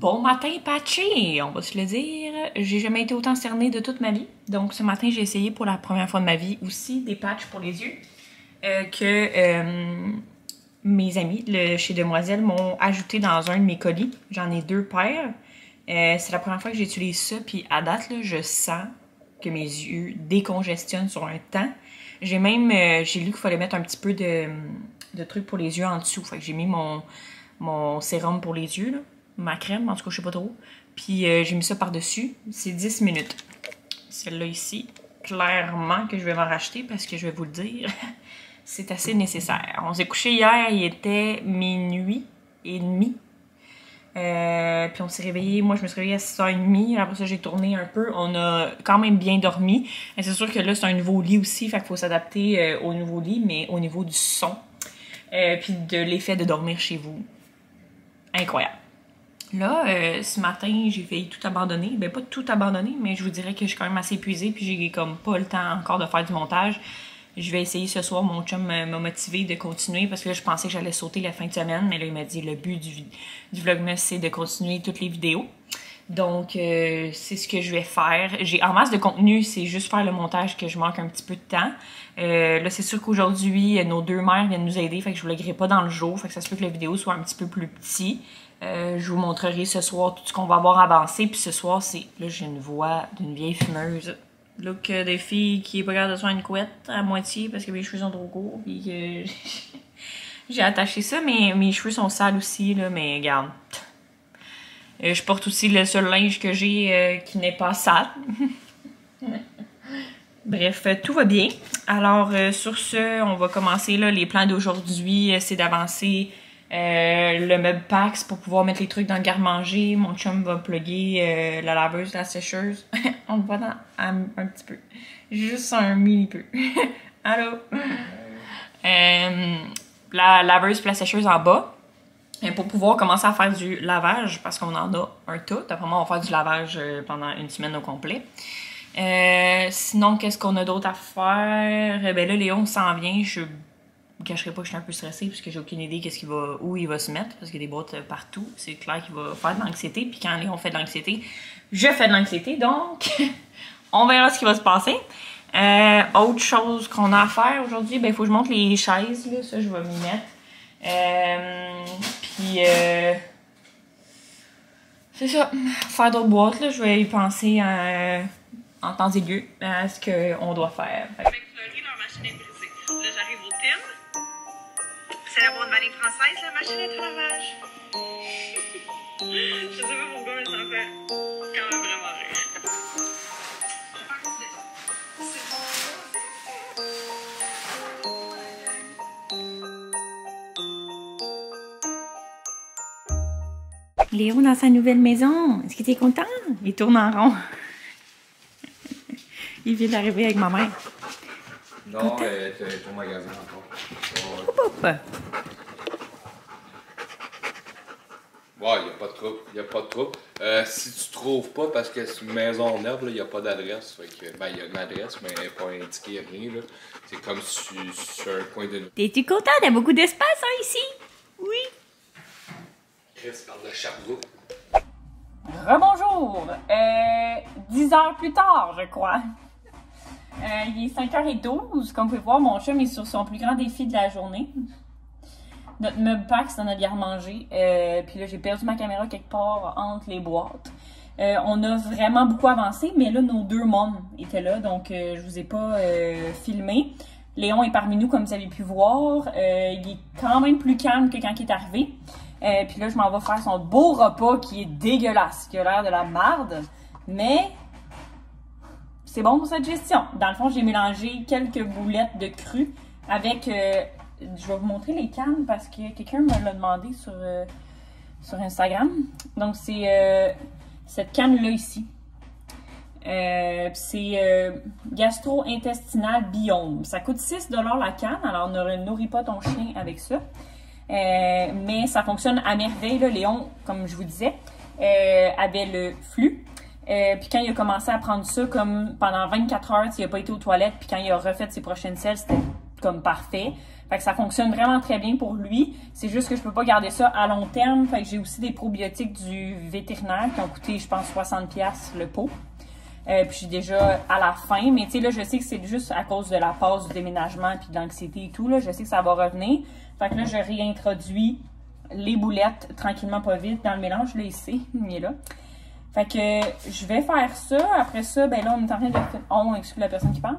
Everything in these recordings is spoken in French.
Bon matin patché, on va se le dire. J'ai jamais été autant cernée de toute ma vie. Donc ce matin, j'ai essayé pour la première fois de ma vie aussi des patchs pour les yeux mes amis chez Demoiselle m'ont ajouté dans un de mes colis. J'en ai 2 paires. C'est la première fois que j'utilise ça, puis à date, là, je sens que mes yeux décongestionnent sur un temps. J'ai même, j'ai lu qu'il fallait mettre un petit peu de trucs pour les yeux en dessous. Fait que j'ai mis mon sérum pour les yeux, là. Ma crème, en tout cas, je sais pas trop. Puis j'ai mis ça par-dessus. C'est 10 minutes. Celle-là ici, clairement que je vais m'en racheter parce que je vais vous le dire, c'est assez nécessaire. On s'est couché hier, il était minuit et demi. Puis on s'est réveillé, moi je me suis réveillée à 6h30, après ça j'ai tourné un peu, on a quand même bien dormi. C'est sûr que là c'est un nouveau lit aussi, fait qu'il faut s'adapter au nouveau lit, mais au niveau du son, puis de l'effet de dormir chez vous. Incroyable. Là, ce matin, j'ai failli tout abandonner. Ben, pas tout abandonner, mais je vous dirais que je suis quand même assez épuisée, puis j'ai comme pas le temps encore de faire du montage. Je vais essayer ce soir, mon chum m'a motivé de continuer, parce que là, je pensais que j'allais sauter la fin de semaine, mais là, il m'a dit le but du Vlogmas, c'est de continuer toutes les vidéos. Donc, c'est ce que je vais faire. J'ai en masse de contenu, c'est juste faire le montage que je manque un petit peu de temps. Là, c'est sûr qu'aujourd'hui, nos 2 mères viennent nous aider, fait que je vous le vloggerai pas dans le jour, fait que ça se peut que la vidéo soit un petit peu plus petite. Je vous montrerai ce soir tout ce qu'on va avoir avancé. Puis ce soir, c'est... Là, j'ai une voix d'une vieille fumeuse. Look des filles qui est pas capable de se faire une couette à moitié parce que mes cheveux sont trop courts. Puis que j'ai attaché ça. Mais mes cheveux sont sales aussi, là. Mais regarde. Je porte aussi le seul linge que j'ai qui n'est pas sale. Bref, tout va bien. Alors, sur ce, on va commencer là. Les plans d'aujourd'hui, c'est d'avancer... le meuble Pax pour pouvoir mettre les trucs dans le garde-manger. Mon chum va plugger la laveuse, la sécheuse. On le voit dans un petit peu. Juste un mini peu. Allô? La laveuse et la sécheuse en bas. Pour pouvoir commencer à faire du lavage, parce qu'on en a un tout. Après moi, on va faire du lavage pendant une semaine au complet. Sinon, qu'est-ce qu'on a d'autre à faire? Ben là, Léon s'en vient. Je ne cacherai pas que je suis un peu stressée parce que j'ai aucune idée où il va se mettre parce qu'il y a des boîtes partout. C'est clair qu'il va faire de l'anxiété. Puis quand Léon fait de l'anxiété, je fais de l'anxiété. Donc, on verra ce qui va se passer. Autre chose qu'on a à faire aujourd'hui, ben il faut que je monte les chaises. Là. Ça, je vais m'y mettre. Puis, c'est ça. Faire d'autres boîtes. Là. Je vais y penser en temps aigu à ce qu'on doit faire. Avec Fleury, leur machine est brisée. Là, j'arrive au Tim. C'est la bonne vanille française, la machine est à lavage. Je sais pas pourquoi, mais ça me fait quand même vraiment rire. Léo dans sa nouvelle maison. Est-ce que tu es content? Il tourne en rond. Il vient d'arriver avec ma mère. Non, elle est au magasin encore. Ouais, il n'y a pas de trouble. Il a pas de trouble. Si tu trouves pas, parce que c'est une maison neuve, il n'y a pas d'adresse. Ben, il y a une adresse, mais elle n'est pas indiquée rien. C'est comme sur un coin de... T'es-tu content? T'as beaucoup d'espace, hein, ici? Oui. Chris parle de Sherbrooke. Rebonjour! 10 heures plus tard, je crois. Il est 5h12. Comme vous pouvez voir, mon chum est sur son plus grand défi de la journée. Notre meuble Pax dans notre garde-manger. Puis là, j'ai perdu ma caméra quelque part entre les boîtes. On a vraiment beaucoup avancé, mais là, nos 2 mômes étaient là, donc je vous ai pas filmé. Léon est parmi nous, comme vous avez pu voir. Il est quand même plus calme que quand il est arrivé. Puis là, je m'en vais faire son beau repas qui est dégueulasse, qui a l'air de la marde, mais c'est bon pour cette gestion. Dans le fond, j'ai mélangé quelques boulettes de cru avec... je vais vous montrer les cannes parce que quelqu'un me l'a demandé sur Instagram. Donc, c'est cette canne-là ici. C'est gastro-intestinal biome. Ça coûte 6 $ la canne, alors ne nourris pas ton chien avec ça. Mais ça fonctionne à merveille. Là. Léon, comme je vous disais, avait le flux. Puis quand il a commencé à prendre ça, comme pendant 24 heures, il n'a pas été aux toilettes, puis quand il a refait ses prochaines selles, c'était comme parfait. Fait que ça fonctionne vraiment très bien pour lui. C'est juste que je peux pas garder ça à long terme. Fait que j'ai aussi des probiotiques du vétérinaire qui ont coûté, je pense, 60$ le pot. Puis je suis déjà à la fin. Mais tu sais, là, je sais que c'est juste à cause de la pause du déménagement puis de l'anxiété et tout. Là, je sais que ça va revenir. Fait que là, je réintroduis les boulettes tranquillement pas vite dans le mélange. Là, ici, il est là. Fait que je vais faire ça. Après ça, ben là, on est en train de... On exclut la personne qui parle.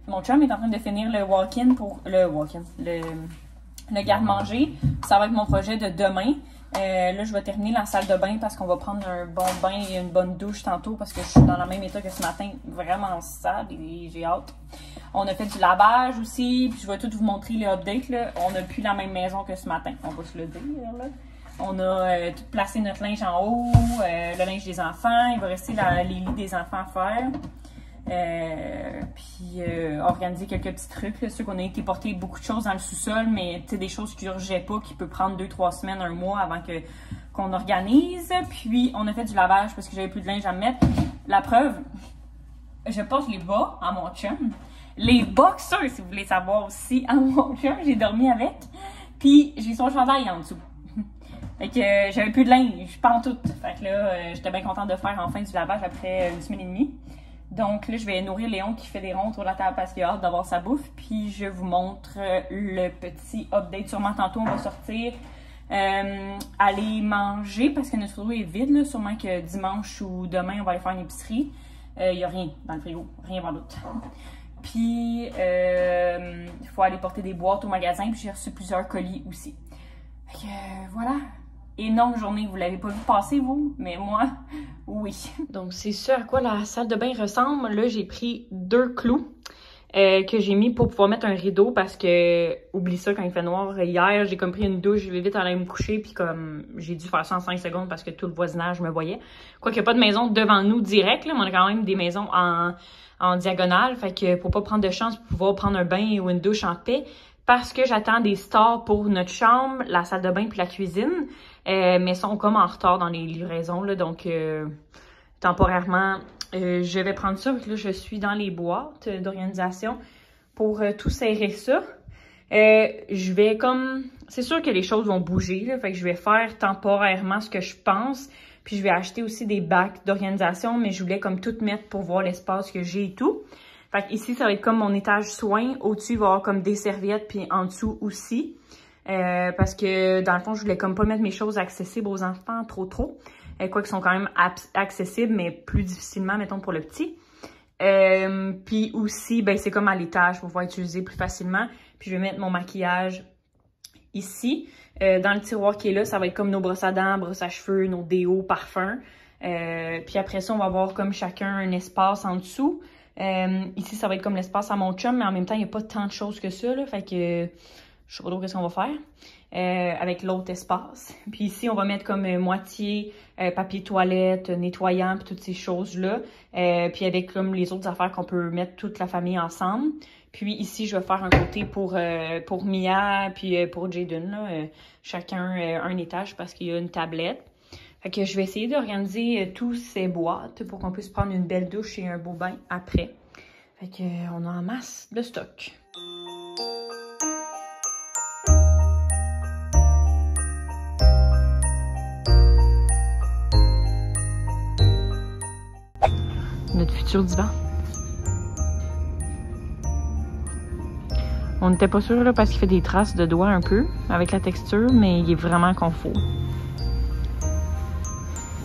Mon chum est en train de finir le walk-in pour... Le garde-manger. Ça va être mon projet de demain. Là, je vais terminer la salle de bain parce qu'on va prendre un bon bain et une bonne douche tantôt parce que je suis dans le même état que ce matin. Vraiment sale et j'ai hâte. On a fait du lavage aussi. Puis je vais tout vous montrer les updates. Là. On n'a plus la même maison que ce matin. On va se le dire, là. On a tout placé notre linge en haut, le linge des enfants. Il va rester les lits des enfants à faire. Puis organiser quelques petits trucs. C'est sûr qu'on a été porter beaucoup de choses dans le sous-sol, mais des choses qui urgeaient pas, qui peut prendre 2-3 semaines, un mois avant qu'on organise. Puis on a fait du lavage parce que j'avais plus de linge à me mettre. La preuve, je porte les bas à mon chum. Les boxers, si vous voulez savoir aussi, à mon chum, j'ai dormi avec. Puis j'ai son chandail en dessous. Fait que j'avais plus de linge, pas en tout. Fait que là, j'étais bien contente de faire enfin du lavage après une semaine et demie. Donc là, je vais nourrir Léon qui fait des ronds autour de la table parce qu'il a hâte d'avoir sa bouffe. Puis je vous montre le petit update. Sûrement tantôt, on va sortir, aller manger parce que notre frigo est vide. Là. Sûrement que dimanche ou demain, on va aller faire une épicerie. Il n'y a rien dans le frigo, rien dans l'autre. Puis il faut aller porter des boîtes au magasin. Puis j'ai reçu plusieurs colis aussi. Fait que voilà. Énorme journée, vous l'avez pas vu passer vous, mais moi, oui. Donc c'est ça à quoi la salle de bain ressemble. Là, j'ai pris 2 clous que j'ai mis pour pouvoir mettre un rideau parce que, oublie ça quand il fait noir. Hier, j'ai comme pris une douche, je vais vite aller me coucher puis comme j'ai dû faire ça en 5 secondes parce que tout le voisinage me voyait. Quoi qu'il n'y a pas de maison devant nous direct, là, mais on a quand même des maisons en diagonale, fait que pour pas prendre de chance pour pouvoir prendre un bain ou une douche en paix. Parce que j'attends des stars pour notre chambre, la salle de bain puis la cuisine. Mais sont comme en retard dans les livraisons. Là, donc, temporairement, je vais prendre ça. Là, je suis dans les boîtes d'organisation pour tout serrer ça. Je vais comme... C'est sûr que les choses vont bouger. Là, fait que je vais faire temporairement ce que je pense. Puis je vais acheter aussi des bacs d'organisation. Mais je voulais comme tout mettre pour voir l'espace que j'ai et tout. Fait que ici, ça va être comme mon étage soins. Au-dessus, il va y avoir comme des serviettes, puis en dessous aussi. Parce que, dans le fond, je voulais comme pas mettre mes choses accessibles aux enfants trop. Quoi qu'ils sont quand même accessibles, mais plus difficilement, mettons, pour le petit. Puis aussi, ben c'est comme à l'étage pour pouvoir utiliser plus facilement. Puis je vais mettre mon maquillage ici. Dans le tiroir qui est là, ça va être comme nos brosses à dents, brosses à cheveux, nos déos, parfums. Puis après ça, on va avoir comme chacun un espace en dessous. Ici, ça va être comme l'espace à mon chum, mais en même temps, il n'y a pas tant de choses que ça, là, fait que je sais pas trop qu'est-ce qu'on va faire avec l'autre espace. Puis ici, on va mettre comme moitié papier toilette, nettoyant, puis toutes ces choses-là. Puis avec comme les autres affaires qu'on peut mettre toute la famille ensemble. Puis ici, je vais faire un côté pour Mia, puis pour Jaden, là, chacun un étage parce qu'il y a une tablette. Fait que je vais essayer d'organiser tous ces boîtes pour qu'on puisse prendre une belle douche et un beau bain après. Fait que on a en masse de stock. Notre futur divan. On n'était pas sûr là parce qu'il fait des traces de doigts un peu avec la texture, mais il est vraiment confort.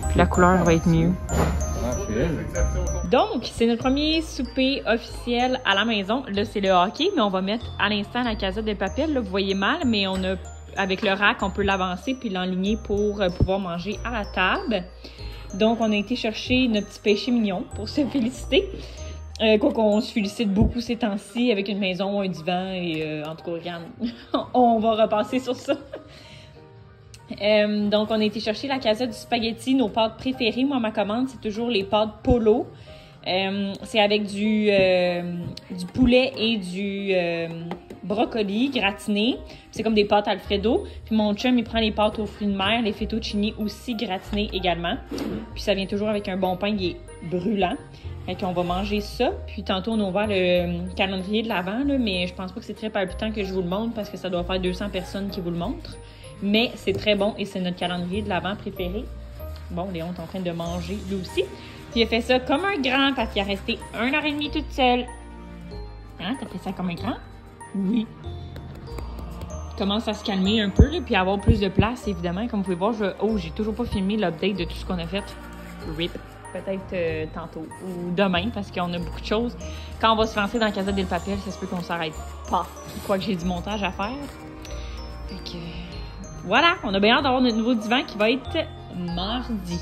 Puis la couleur va être mieux. Donc, c'est notre premier souper officiel à la maison. Là, c'est le hockey, mais on va mettre à l'instant la casette de papier. Là, vous voyez mal, mais on a, avec le rack, on peut l'avancer puis l'enligner pour pouvoir manger à la table. Donc, on a été chercher notre petit péché mignon pour se féliciter. Quoi qu'on se félicite beaucoup ces temps-ci avec une maison, un divan et en tout cas, regarde, on va repasser sur ça. Donc, on a été chercher la casette du spaghetti, nos pâtes préférées. Moi, ma commande, c'est toujours les pâtes polo. C'est avec du poulet et du brocoli gratiné. C'est comme des pâtes Alfredo. Puis mon chum, il prend les pâtes aux fruits de mer, les fettuccini aussi gratinés également. Puis ça vient toujours avec un bon pain qui est brûlant. Fait qu'on va manger ça. Puis tantôt, on a ouvert le calendrier de l'Avent, là, mais je pense pas que c'est très palpitant que je vous le montre parce que ça doit faire 200 personnes qui vous le montrent. Mais c'est très bon et c'est notre calendrier de l'Avent préféré. Bon, Léon est en train de manger lui aussi. Puis il a fait ça comme un grand parce qu'il a resté 1h30 toute seule. Hein, t'as fait ça comme un grand? Oui. Il commence à se calmer un peu, là, puis avoir plus de place, évidemment. Comme vous pouvez voir, j'ai toujours pas filmé l'update de tout ce qu'on a fait. RIP. Peut-être tantôt ou demain, parce qu'on a beaucoup de choses. Quand on va se lancer dans Casa del Papel, ça se peut qu'on s'arrête pas. Je crois que j'ai du montage à faire. Fait que voilà, on a bien hâte d'avoir notre nouveau divan qui va être mardi.